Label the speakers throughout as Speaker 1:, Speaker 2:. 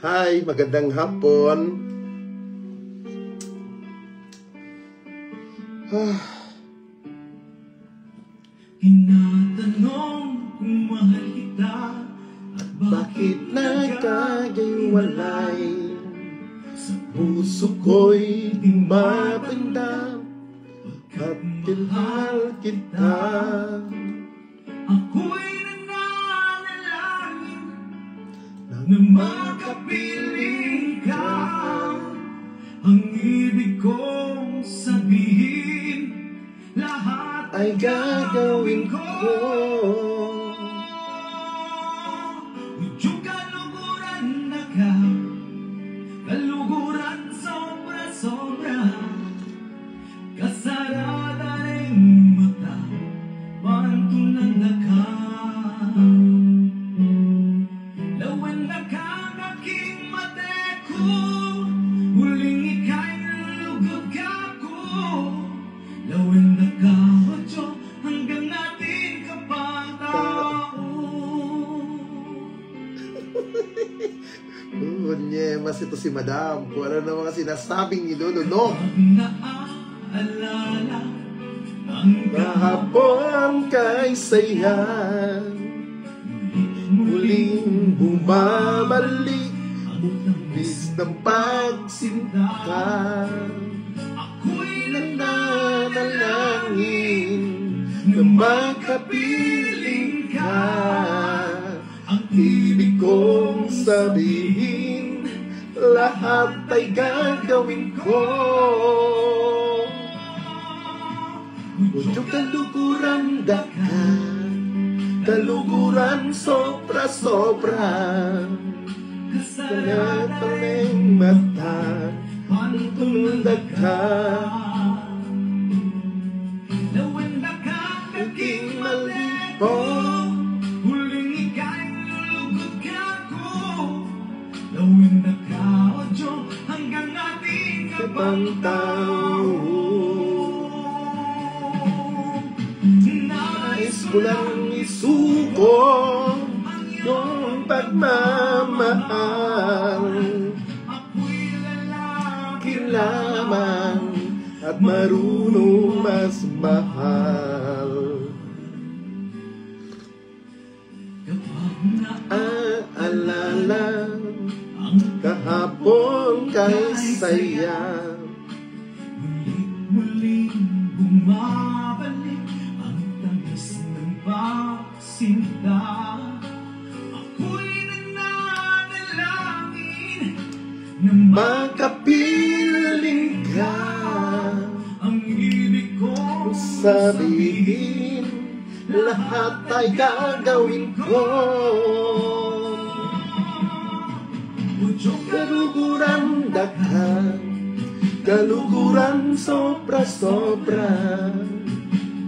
Speaker 1: Hi, magandang hapon.
Speaker 2: Tinatanong kung mahal kita at
Speaker 1: Bakit nagkagayawalay? Sa puso ko'y di mapanda at mahal kita.
Speaker 2: ako'y nananalangin na makapiling ka. Ang ibig kong sabihin, lahat
Speaker 1: Ay gagawin ko.
Speaker 2: Medyo kaluguran na ka, kaluguran sobra-sobra. Kasarada rin mata, pantunan na ka. Lawan na ka aking mate ko, huling ika'y nalugod ka ko. Lawan na ka, Diyos, hanggang natin kapatao.
Speaker 1: Nyemas ito si Madam. Kung ano na mga sinasabing ni Lolo, no?
Speaker 2: Pag naaalala ang
Speaker 1: Kahapon kay saya, muling bumabalik
Speaker 2: ang tamis
Speaker 1: bis ng pagsinta.
Speaker 2: ako'y
Speaker 1: Nananalangin na makapiling ka. Ang ibig kong sabihin, lahat ay gagawin ko. Huwag kaluguran dakan, kaluguran sobra-sobra. Kaya taling mata, pantundag ka.
Speaker 2: Lawan na ka aking malipo, huling ika'y nalugod ka ko. Lawan na ka, O Diyos, hanggang ating kapantao.
Speaker 1: Nais ko lang isuko yung pagmamahal.
Speaker 2: Ako'y lalaki
Speaker 1: Lamang at marunong mas mahal.
Speaker 2: kapag
Speaker 1: Aalala
Speaker 2: ang
Speaker 1: kahapon kay saya,
Speaker 2: muling bumabalik ang tamis ng pagsinta. Ako'y nananalangin na
Speaker 1: makapiling ka.
Speaker 2: ang ibig kong
Speaker 1: Sabihin, lahat ay gagawin ko.
Speaker 2: O Diyos,
Speaker 1: Kaluguran dakan, kaluguran sobra-sobra.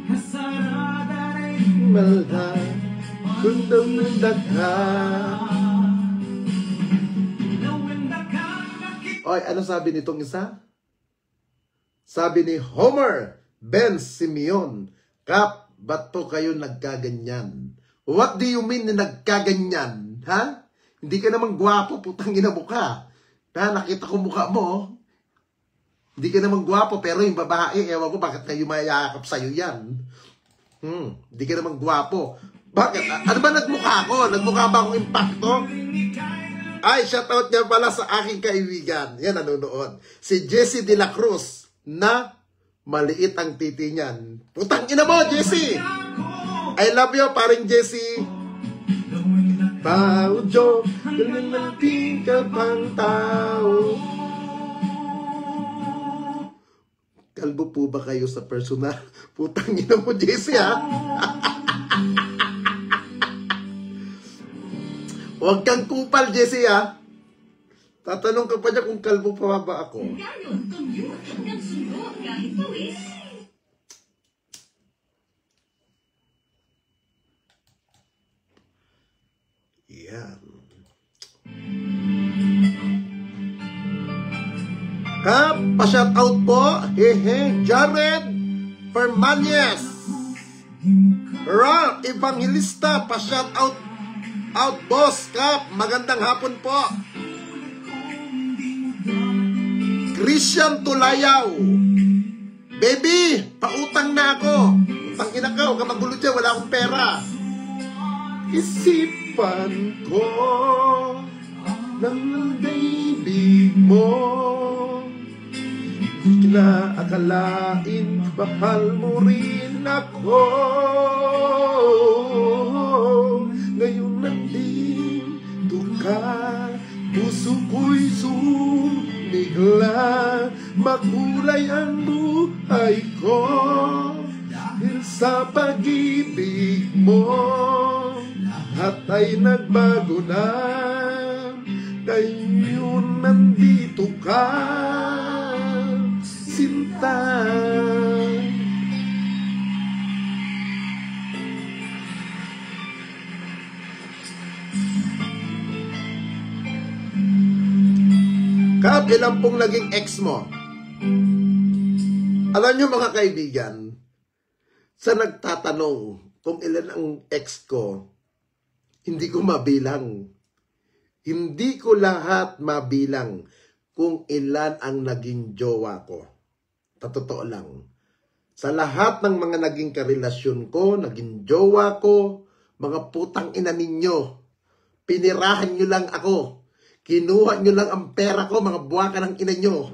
Speaker 2: kasarada rin
Speaker 1: Malda, kundang dakan.
Speaker 2: lawan na ka aking
Speaker 1: Oy, ano sabi nitong isa? Sabi ni Homer Ben Simeon, Kap, ba't po kayo nagkaganyan? What do you mean na nagkaganyan? Ha? Hindi ka naman gwapo, putang ina mo ka. Ha? Nakita ko mukha mo. Hindi ka naman gwapo, pero yung babae, ewan ko bakit kayo mayakap sa'yo yan. Hindi ka naman gwapo. Bakit? Ano ba nagmukha ko? Nagmukha ba akong impacto? Ay, shoutout niya pala sa aking kaibigan. Yan, nanonood. Si Jessie de la Cruz na maliit ang titi niyan. Putang ina mo, Jessie! I love you, paring Jessie. Tao, Joe, ganun natin ka pang tao. Kalbo po ba kayo sa personal? Putang ina mo, Jessie, ha? Huwag kang kupal, Jessie, ha? Tatanong ka pa niya kung kalbo pa ba ako.
Speaker 3: Ganon, commute hanggang sundo kahit pawis.
Speaker 1: Yan. Ha? Pa-shoutout po. Hehe. Jared Permanes. Ralph Evangelista. Pa-shoutout. Boss Kap. Magandang hapon po. Christian Tulayaw. Baby, pautang na ako. Utang ina ka, huwag ka magulo dyan, wala akong pera. Isipan ko ng daibig mo. Di na akalain, bakal mo rin ako. Ngayon nandito ka, puso ko'y sumigla. Makulay ang buhay ko dahil sa pag-ibig mo. Lahat ay nagbago na, ngayon nandito ka, sinta. Kap, ilan pong naging ex mo? Alam nyo mga kaibigan, sa nagtatanong kung ilan ang ex ko, hindi ko mabilang. Hindi ko lahat mabilang kung ilan ang naging jowa ko. Totoo lang. Sa lahat ng mga naging karelasyon ko, naging jowa ko, mga putang ina ninyo, pinirahan nyo lang ako. Kinuha nyo lang ang pera ko, mga buwaka ng ina nyo.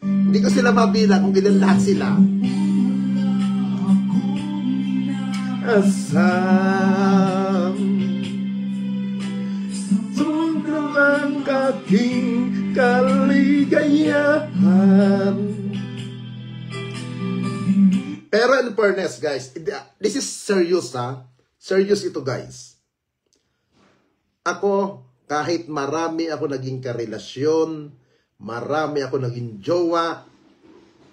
Speaker 1: Hindi ko sila mabilang kung ilan lahat sila. Asam sobrang ang aking kaligayahan. Pero in fairness guys, this is serious ha. Serious ito guys. Ako, kahit marami ako naging karelasyon, marami ako naging jowa,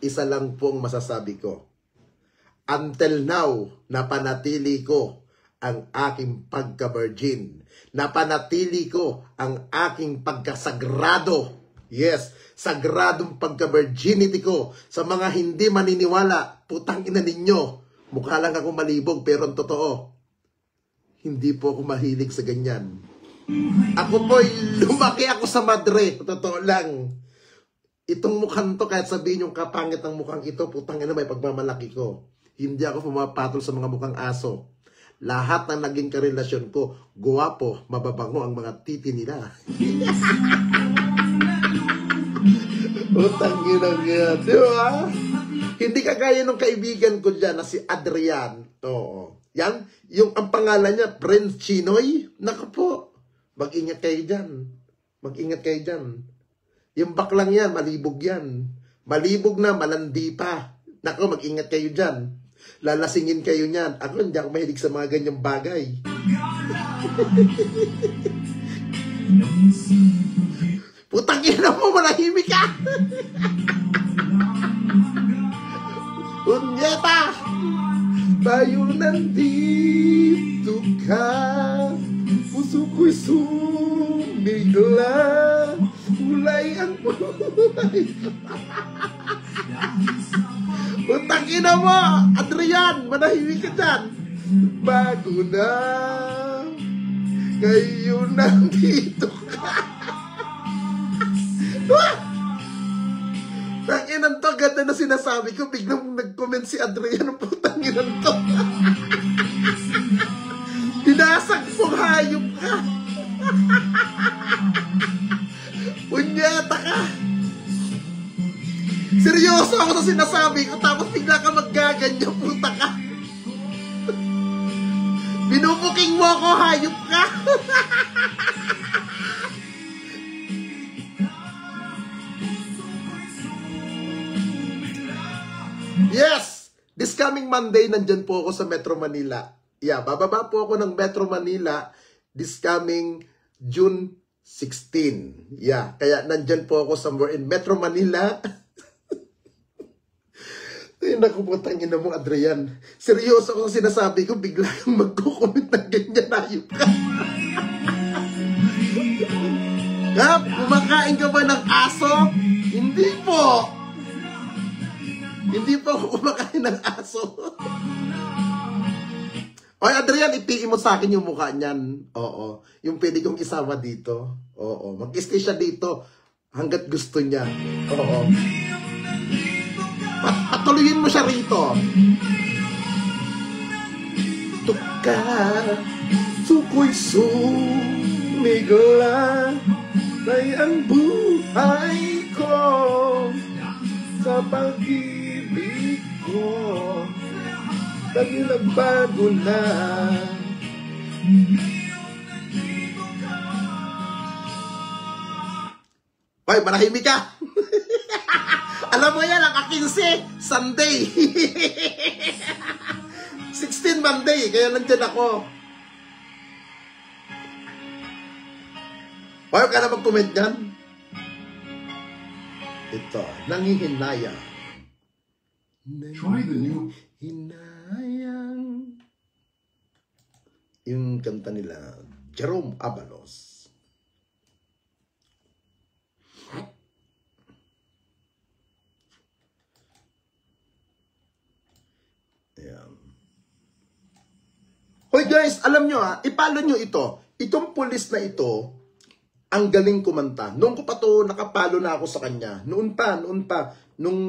Speaker 1: isa lang po ang masasabi ko. Until now, napanatili ko ang aking pagka-virgin. Napanatili ko ang aking pagkasagrado. Yes, sagradong pagka-virginity ko. Sa mga hindi maniniwala, putang ina ninyo, mukha lang ako malibog pero ang totoo, hindi po ako mahilig sa ganyan. Ako po, lumaki ako sa madre. Totoo lang. Itong mukhang to, kahit sabihin yung kapangit ng mukhang ito, putang ina may pagmamalaki ko. Hindi ako pumapatol sa mga mukhang aso. Lahat ng naging karelasyon ko, guwapo, mababango ang mga titi nila. Putang ina nga, di ba? Hindi kagaya nung kaibigan ko dyan na si Adrian. Oo. Yan, yung ang pangalan niya, Prince Chinoy. Naku po. Mag-ingat kayo dyan. Mag-ingat kayo dyan. Yung baklang yan, malibog yan. Malibog na, malandi pa. Naku, mag-ingat kayo dyan. Lalasingin kayo niyan. Ako, hindi ako mahilig sa mga ganyang bagay. Putang ina mo, manahimik ka! Unyeta! Tayo nandito ka. Puso ko'y sumigla. Ulay ang buhay. Putang ina mo, Adrian, manahimik ka dyan. Bago na, ngayon nandito ka. Tanginan to, ganda na sinasabi ko. Biglang nag-comment si Adrian, putang ina to. Binasag mong hayop ka. Punyeta ka. Seryoso ako sa sinasabi ko, tapos bigla ka maggaganyo, puta ka. Binubuking mo ako, hayop ka. Yes! This coming Monday, nandyan po ako sa Metro Manila. Yeah, bababa po ako ng Metro Manila this coming June 16. Yeah, kaya nandyan po ako somewhere in Metro Manila. Ay, naku po, tangina mo, Adrian. Seryoso ako sa sinasabi ko, bigla kang magkukomment ng ganyan, ayop ka. Kap, kumakain ka ba ng aso? Hindi po. Hindi po ako kumakain ng aso. Oy, Adrian, ipiin mo sa akin yung mukha niyan. Oo. Yung pwede kong isama dito. Oo. Mag-stay siya dito. Hanggat gusto niya. Oo. Patuloyin mo siya rito. Tuka, suko'y sumigla, ay ang buhay ko sa pag-ibig ko. Dahil nagbago na. Hoy, manahimik ka! Alam mo yan, ang 15, Sunday. 16 Monday, kaya nandyan ako. Hoy, ka na mag-comment yan? Ito, nangihinaya.
Speaker 2: Try the new.
Speaker 1: Hinayang. Yung kanta nila, Jerome Abalos. Ayan. Hoy guys, alam nyo ipalo nyo ito. Itong pulis na ito, ang galing kumanta. Noong ko pa to, nakapalo na ako sa kanya. Noon pa, nung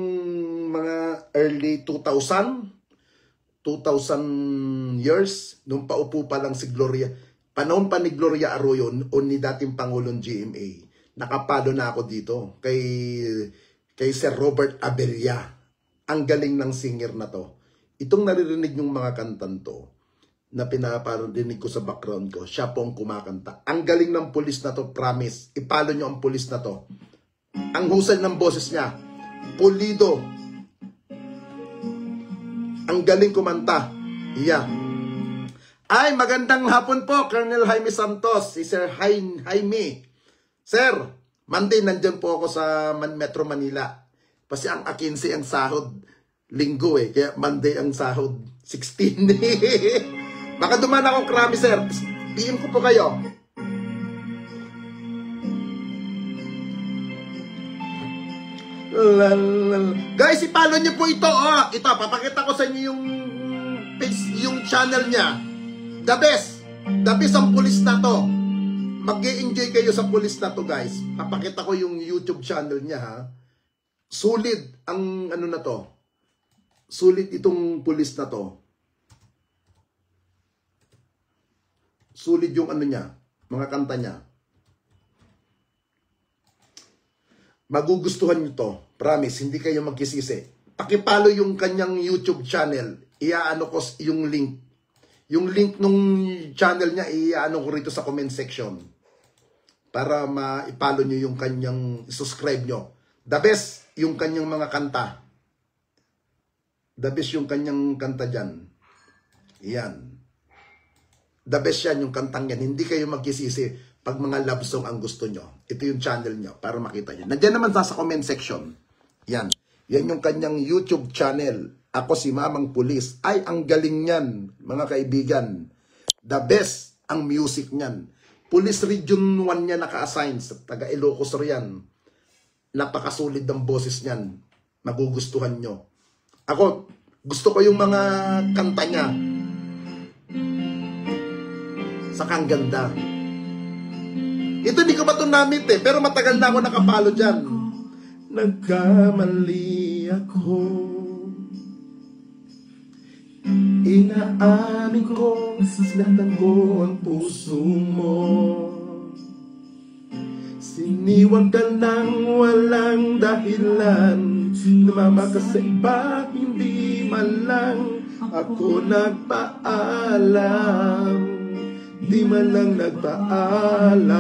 Speaker 1: mga early 2000 years, nung paupo pa lang si Gloria, panahon pa ni Gloria Arroyo o ni dating Pangulong GMA, nakapalo na ako dito kay Sir Robert Abella. Ang galing ng singer na to. Itong naririnig yung mga kantan to, na pinaparinig ko sa background ko, siya po ang kumakanta. Ang galing ng pulis na to, promise. Ipalo nyo ang pulis na to. Ang husay ng boses niya, pulido. Ang galing kumanta. Yeah. Ay, magandang hapon po, Colonel Jaime Santos, si Sir Jaime. Sir, Monday nandyan po ako sa Metro Manila. Kasi ang 15 ang sahod, linggo kaya Monday ang sahod, 16. Baka duman ako, Krami, sir. PM ko po kayo. Guys, ipalo niyo po ito. Ito, papakita ko sa inyo yung channel niya. The best ang pulis na to. Mag-e-enjoy kayo sa pulis na to, guys. Papakita ko yung YouTube channel niya, ha. Sulit ang ano na to. Sulit itong pulis na to. Sulit yung ano niya, mga kanta niya. Magugustuhan nyo to. Promise, hindi kayo magkisisi. Pakipalo yung kanyang YouTube channel. Iaano ko yung link. Yung link nung channel niya, iaano ko rito sa comment section. Para maipalo nyo yung kanyang, subscribe nyo. The best yung kanyang mga kanta. The best yung kanyang kanta dyan. Yan. The best yan, yung kantang yan. Hindi kayo magkisisi pag mga love song ang gusto nyo. Ito yung channel nyo para makita nyo. Nandiyan naman sa comment section. Yan. Yan yung kanyang YouTube channel. Ako si Mamang Pulis. Ay, ang galing yan, mga kaibigan. The best ang music niyan. Police Region 1 niya naka-assign sa taga Ilocos riyan. Napakasulit ng boses niyan. Magugustuhan nyo. Ako, gusto ko yung mga kanta niya. Saka ang ganda. Ito di ko pa ito namit pero matagal na ako nakapalo dyan. Nagkamali ako. Inaamin ko, sinaktan ko ang puso mo. Siniwag ka nang walang dahilan. Lumama ka sa iba, hindi man lang ako nagpaalam. Di man lang nagpaalam.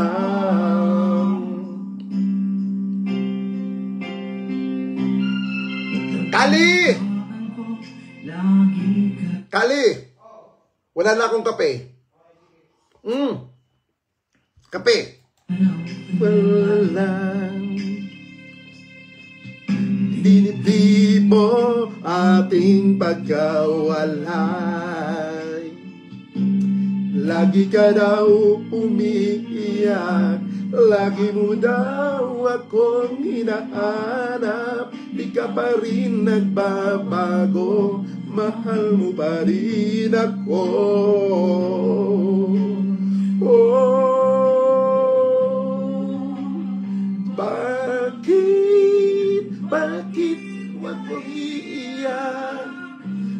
Speaker 1: Kali! Kali! Wala na akong kape. Kape. Walang dinibdib mo ating pagkawalay. Lagi ka daw umiiyak, lagi mo daw akong hinahanap. Di ka pa rin nagbabago, mahal mo pa rin ako. Oh, bye. bakit wag mong iiyak?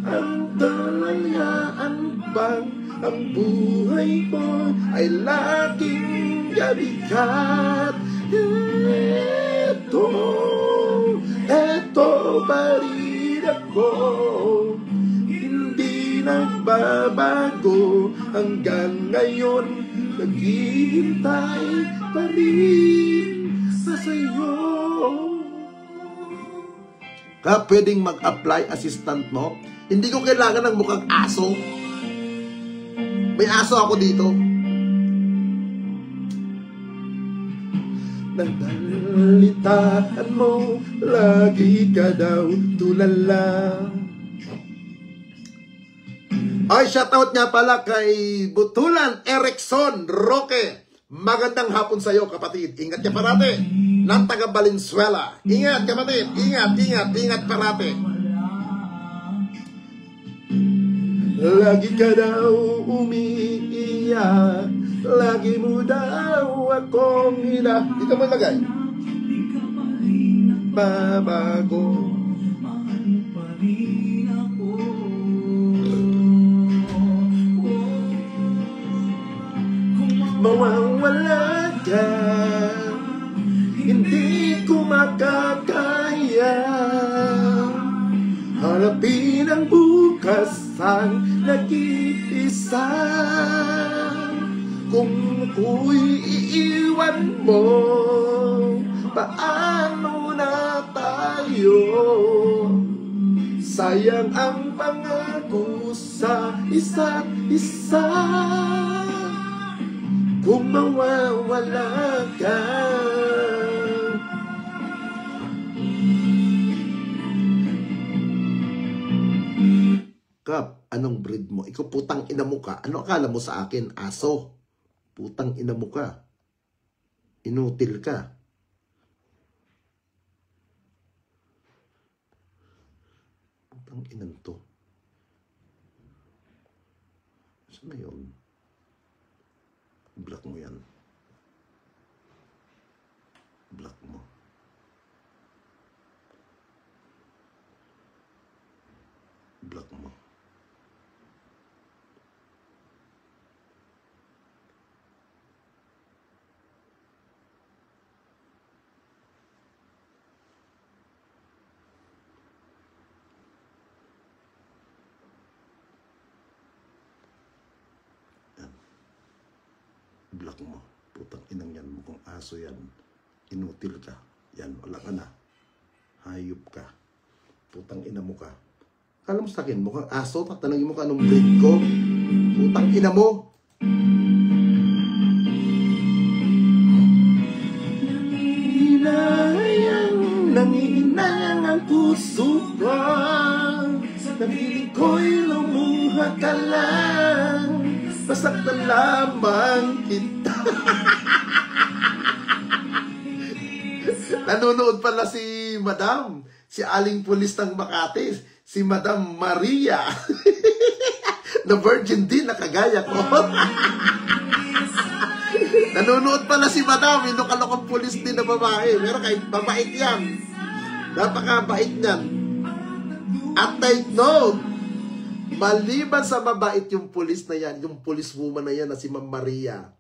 Speaker 1: Ang talangaan bang ang buhay mo ay laging gabigat? Eto pa rin ako, hindi nagbabago hanggang ngayon, naghihintay pa rin sa sayo. Kaya pwedeng mag-apply assistant mo. Hindi ko kailangan ng mukhang aso. May aso ako dito. Nagdalitaan mo, lagi ka daw tulala. Ay, shoutout nga pala kay Butulan Erickson Roque. Magandang hapon sa'yo, kapatid. Ingat ka parate. Ng taga Valenzuela. Ingat, kapatid. Ingat, ingat, ingat parate. Lagi ka daw umiiyak, lagi mo daw akong hina. Dito mo lagay. Babago. Mawawala ka, hindi ko makakaya. Harapin ang bukas ang nag-iisa. Kung ako'y iiwan mo, paano na tayo? Sayang ang pangako sa isa't isa. Kung mawawala ka, Kap, anong breed mo? Ikaw putang ina mo ka. Ano akala mo sa akin? Aso. Putang ina mo ka. Inutil ka. Putang inan to. Saan na yun? Block mo yan. Block mo. Block mo. Block mo. Putang inang yan. Mukhang aso yan. Inutil ka. Yan. Wala ka na. Hayop ka. Putang ina mo ka. Kala mo sa akin, mukhang aso. Tatanungin mo ka anong breed ko. Putang ina mo. Nangihinayang ang puso ko. Nabiling ko'y lumuha ka lang. Masaktan lamang kita. Nanonood pala si Madam, si Aling Pulis ng Makati, si Madam Maria. Na virgin din, nakagaya ko. Nanonood pala si Madam, yung kalokong pulis din na babae. Pero kahit mabait yan. Napakabait niyan. At take note, maliban sa mabait yung pulis na yan, yung police woman na yan na si Ma'am Maria,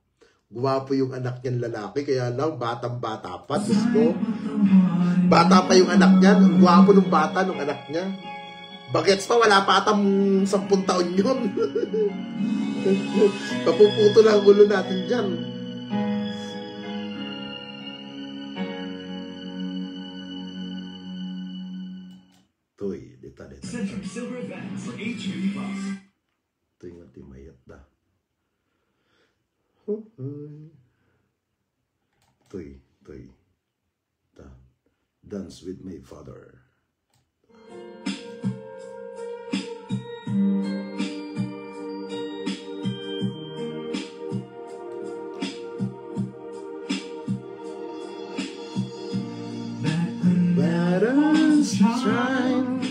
Speaker 1: guwapo yung anak niyan lalaki, kaya lang batang-bata pa. Disko. Bata pa yung anak niyan, ang guwapo ng bata ng anak niya. Bagets pa, wala pa atang 10 taon yun. Papuputo lang ang ulo natin dyan. Toy, dita.
Speaker 2: Silver Band for HUD Bus.
Speaker 1: Ito yung ating mayat da. Toy. Dance with my father. Shine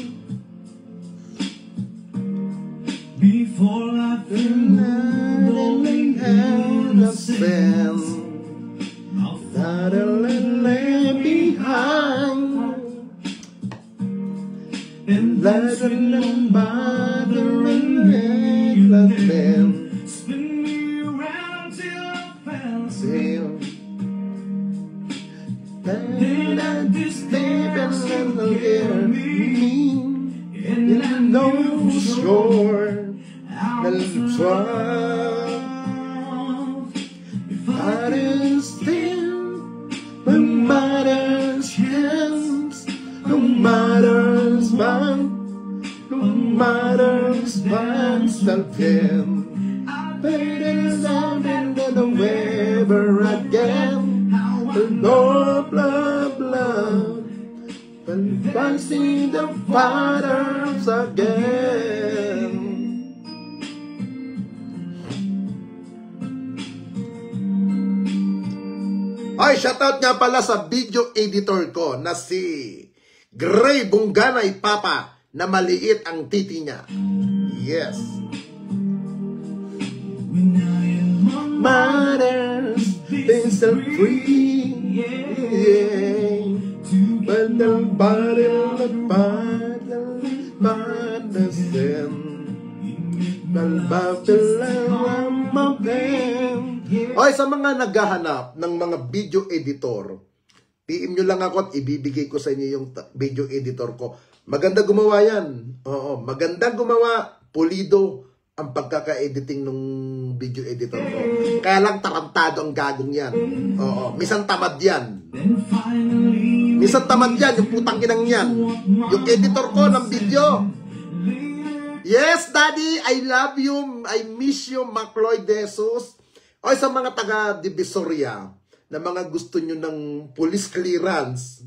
Speaker 2: before I feel lonely and
Speaker 1: that I left behind. Let them bother and let them
Speaker 2: spin me around till I fell asleep.
Speaker 1: sail. Then let this deep and little hear me. And I know for sure they'll try. If I didn't stand my mother's hands, no mother's man, no mother's man, still can. Paid in love and then the river again. No blah blah. When I see the fathers again. Ay, shoutout nga pala sa video editor ko na si Gray Bungganay Papa na maliit ang titi niya. Yes. Mothers, they still free. Yeah. When the body understand. Oy, sa mga naghahanap ng mga video editor, PM nyo lang ako at ibibigay ko sa inyo yung video editor ko. Maganda gumawa yan. Oo, maganda gumawa. Pulido ang pagkaka-editing ng video editor ko. Kaya lang tarantado ang gagong yan. Oo, minsan tamad yan. Minsan tamad yan, yung putang inang yan. Yung editor ko ng video. Yes, Daddy, I love you. I miss you, Macloyd De Jesus. O sa mga taga-Divisoria na mga gusto nyo ng police clearance,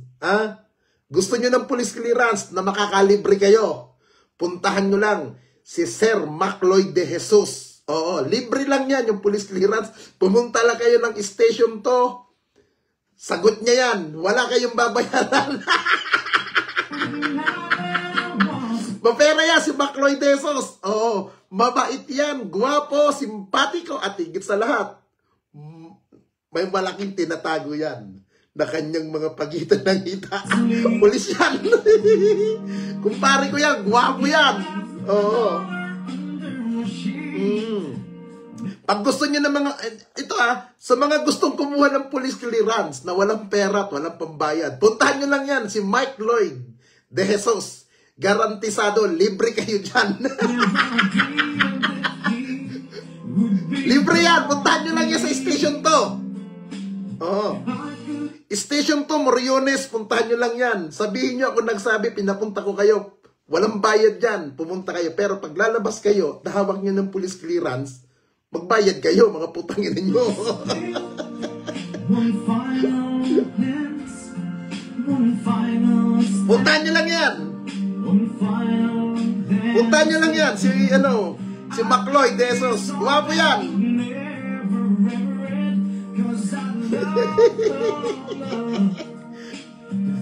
Speaker 1: gusto nyo ng police clearance na makakalibre kayo, puntahan nyo lang si Sir Macloyd De Jesus. Oo, libre lang yan yung police clearance. Pumunta lang kayo ng station to. Sagot niya yan. Wala kayong babayaran. Mapera yan si Macloyd De Jesus. Oo, mabait yan. Guwapo, simpatiko, at higit sa lahat, may malaking tinatago yan na kanyang mga pagitan ng hita. Pulis yan. Kumpare ko yan, guwapo yan. Oo. Pag gusto niyo ng mga, ito sa mga gustong kumuha ng police clearance na walang pera at walang pambayad, puntahan nyo lang yan, si Mike Lloyd De Jesus. Garantisado, libre kayo dyan. Libre yan, puntahan nyo lang yan sa station to. Oo. Station to, Moriones, puntahan nyo lang yan. Sabihin nyo ako nagsabi, pinapunta ko kayo. Walang bayad dyan, pumunta kayo. Pero pag lalabas kayo, tahawag nyo ng police clearance, magbayad kayo, mga putangin ninyo. Puntahan nyo lang yan. Puntahan nyo lang yan. Si Macloyd De Jesus. Guwapo yan.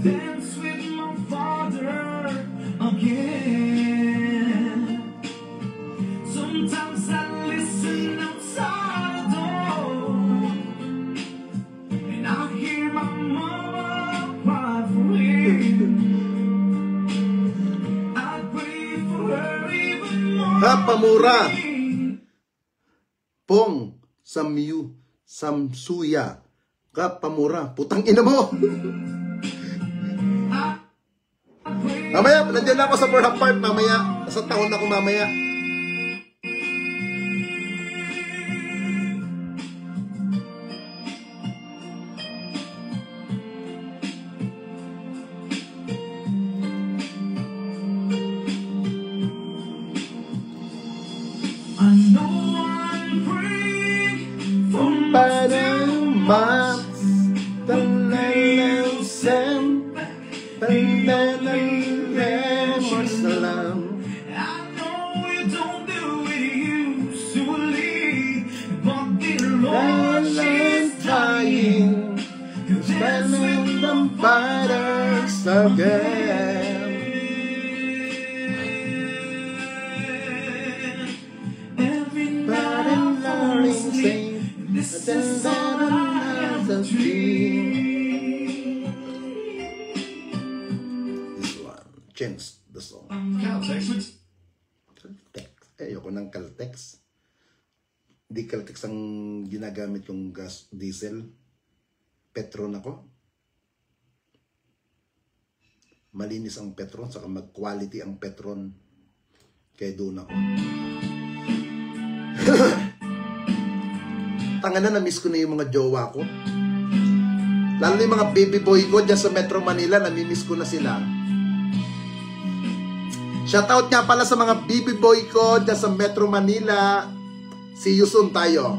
Speaker 2: Dance with my father again. Sometimes I listen outside the door, and I hear my mama cry for him. I pray for her even more.
Speaker 1: Pamura. Pong Samsuya. Pamura. Putang ina mo. Mamaya, nandiyan na ako sa Burham Park mamaya. Sa taon ako mamaya.
Speaker 2: I know I'm praying for
Speaker 1: Padamas, Talalensem, Pandalalam.
Speaker 2: I know you don't do it usually, but the Lord is
Speaker 1: trying to spend the fighters again. Everybody learning sing, this is all another dream. This one, Chance the gusto.
Speaker 2: Caltex with
Speaker 1: Caltex. Ayoko ng Caltex. Hindi Caltex ang ginagamit kong gas, diesel. Petron ako. Malinis ang Petron, saka mag-quality ang Petron. Kaya doon ako. Tanga na, na-miss ko na yung mga jowa ko. Lalo yung mga baby boy ko dyan sa Metro Manila, nami-miss ko na sila. Shoutout nga pala sa mga baby boy ko dyan sa Metro Manila. See you soon tayo.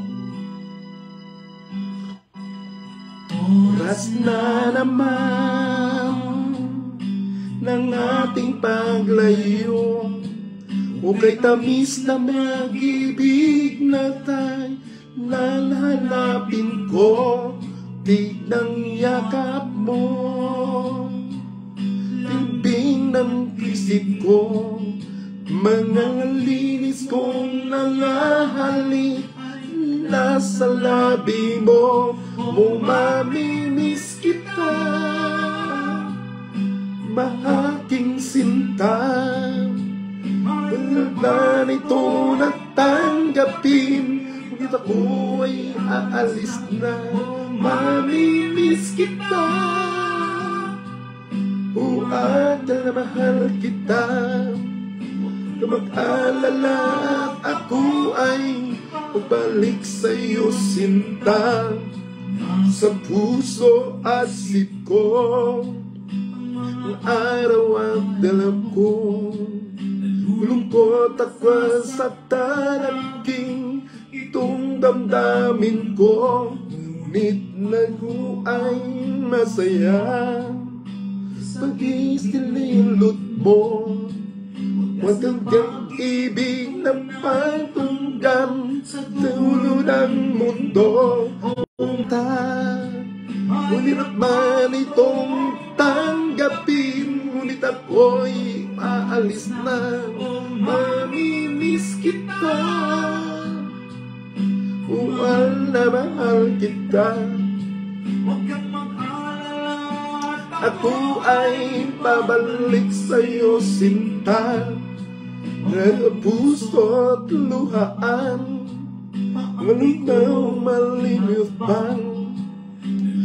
Speaker 1: Oras na naman ng ating paglayo, o kay tamis na mag-ibig na tayo lalapin ko, tignan yakap mo, timbing ng isip ko, mga linis kong nangahalik, nasa labi mo, mamimiss kita, mahaking sinta. Wala nito natanggapin, ngunit ako ay aalis na, mamimiss kita. At na mahal kita, na mag-alala at ako ay pagbalik sa'yo sinta. Sa puso at isip ko, ang araw at dalam ko, lungkot ako sa talagking itong damdamin ko, ngunit nago ay masaya. Pag-isililot mo, huwag kang ibig na patunggam sa dulo ng mundo. Ngunit man itong tanggapin, ngunit ako'y aalis na, mamimiss kita. Mahal na mahal kita,
Speaker 2: Huwag kang mag-alala,
Speaker 1: ako ay pabalik sa'yo sinta. Na puso't luhaan, malinaw malimit pang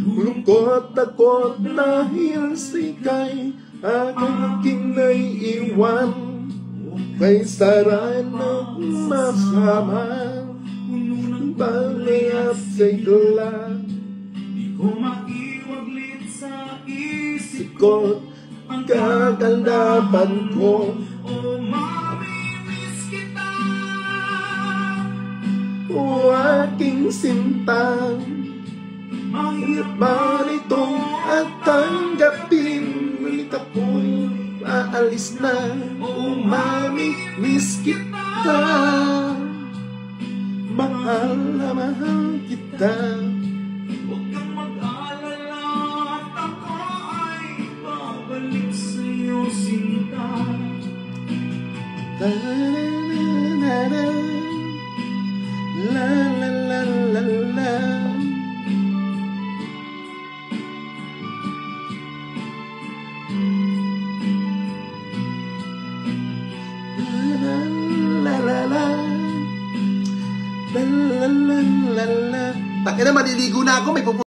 Speaker 1: lungkot ako't dahil sikay aking naiiwan. Kay saray ng masama, balay at sigla,
Speaker 2: di ko maiwaglit sa isip
Speaker 1: sikot ang kagandapan ko.
Speaker 2: ko, mamimiss kita.
Speaker 1: O aking sinta, mahirap man itong at tanggapin, ngunit ako'y aalis na, o mamimiss kita. Mahal na mahal kita.
Speaker 2: Huwag kang mag-alala, at ako ay babalik sa'yo sinta.
Speaker 1: La la la la la la la la. La la la la la la la. Takina, maliligo na ako, may